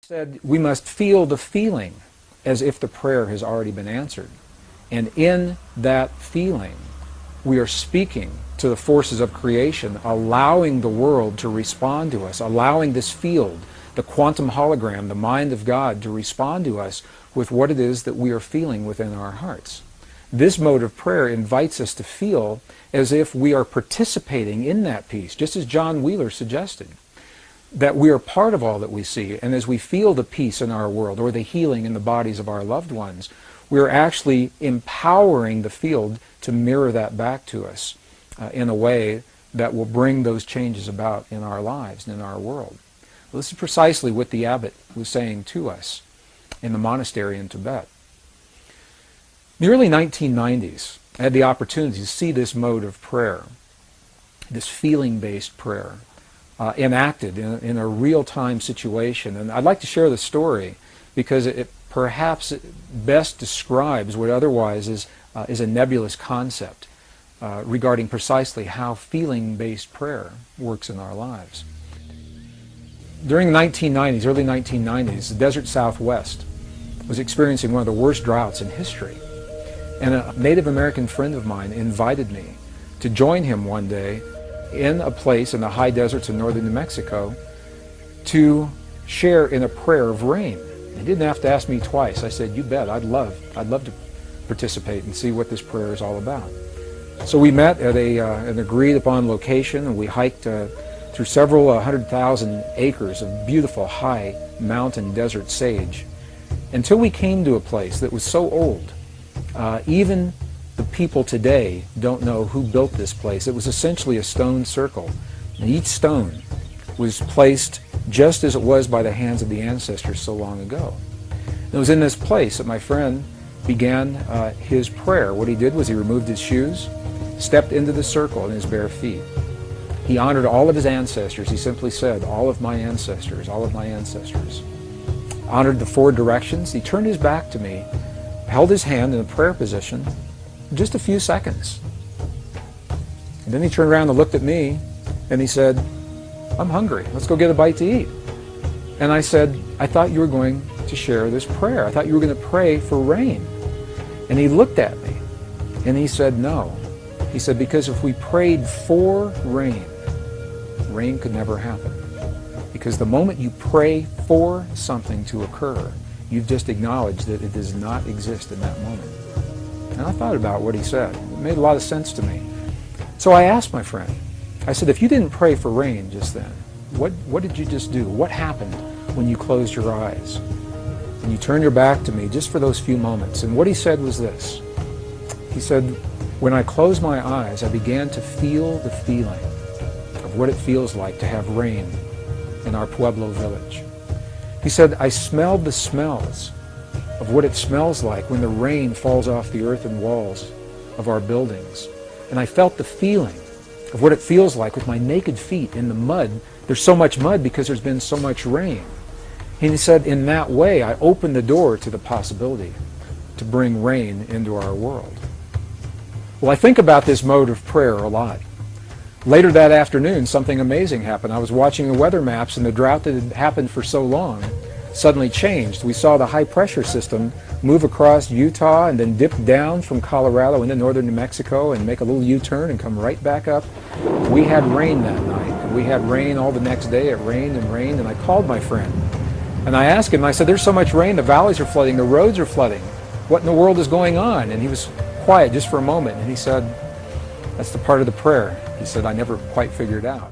Said we must feel the feeling as if the prayer has already been answered. And in that feeling, we are speaking to the forces of creation, allowing the world to respond to us, allowing this field, the quantum hologram, the mind of God, to respond to us with what it is that we are feeling within our hearts. This mode of prayer invites us to feel as if we are participating in that peace, just as John Wheeler suggested, that we are part of all that we see. And as we feel the peace in our world or the healing in the bodies of our loved ones, we are actually empowering the field to mirror that back to us in a way that will bring those changes about in our lives and in our world. Well, this is precisely what the abbot was saying to us in the monastery in Tibet. In the early 1990s, I had the opportunity to see this mode of prayer, this feeling-based prayer, enacted in a real-time situation. And I'd like to share the story because it perhaps best describes what otherwise is a nebulous concept regarding precisely how feeling-based prayer works in our lives. During the 1990s, early 1990s, the desert Southwest was experiencing one of the worst droughts in history. And a Native American friend of mine invited me to join him one day in a place in the high deserts of northern New Mexico to share in a prayer of rain. He didn't have to ask me twice. I said, "You bet, I'd love to participate and see what this prayer is all about." So we met at an agreed upon location, and we hiked through several 100,000 acres of beautiful high mountain desert sage until we came to a place that was so old, even the people today don't know who built this place. It was essentially a stone circle, and each stone was placed just as it was by the hands of the ancestors so long ago. And it was in this place that my friend began his prayer. What he did was he removed his shoes, stepped into the circle in his bare feet. He honored all of his ancestors. He simply said, "All of my ancestors, all of my ancestors." Honored the four directions. He turned his back to me, held his hand in a prayer position, just a few seconds. And then he turned around and looked at me and he said, "I'm hungry. Let's go get a bite to eat." And I said, "I thought you were going to share this prayer. I thought you were going to pray for rain." And he looked at me and he said, "No." He said, "Because if we prayed for rain, rain could never happen. Because the moment you pray for something to occur, you've just acknowledged that it does not exist in that moment." And I thought about what he said. It made a lot of sense to me. So I asked my friend, I said, "If you didn't pray for rain just then, what did you just do? What happened when you closed your eyes? And you turned your back to me just for those few moments?" And what he said was this. He said, "When I closed my eyes, I began to feel the feeling of what it feels like to have rain in our Pueblo village." He said, "I smelled the smells of what it smells like when the rain falls off the earthen walls of our buildings. And I felt the feeling of what it feels like with my naked feet in the mud. There's so much mud because there's been so much rain." And he said, "In that way, I opened the door to the possibility to bring rain into our world." Well, I think about this mode of prayer a lot. Later that afternoon, something amazing happened. I was watching the weather maps, and the drought that had happened for so long suddenly changed. We saw the high-pressure system move across Utah and then dip down from Colorado into northern New Mexico and make a little U-turn and come right back up. We had rain that night, and we had rain all the next day. It rained, and I called my friend. And I asked him, I said, "There's so much rain, the valleys are flooding, the roads are flooding. What in the world is going on?" And he was quiet just for a moment, and he said, "That's the part of the prayer." He said, "I never quite figured out."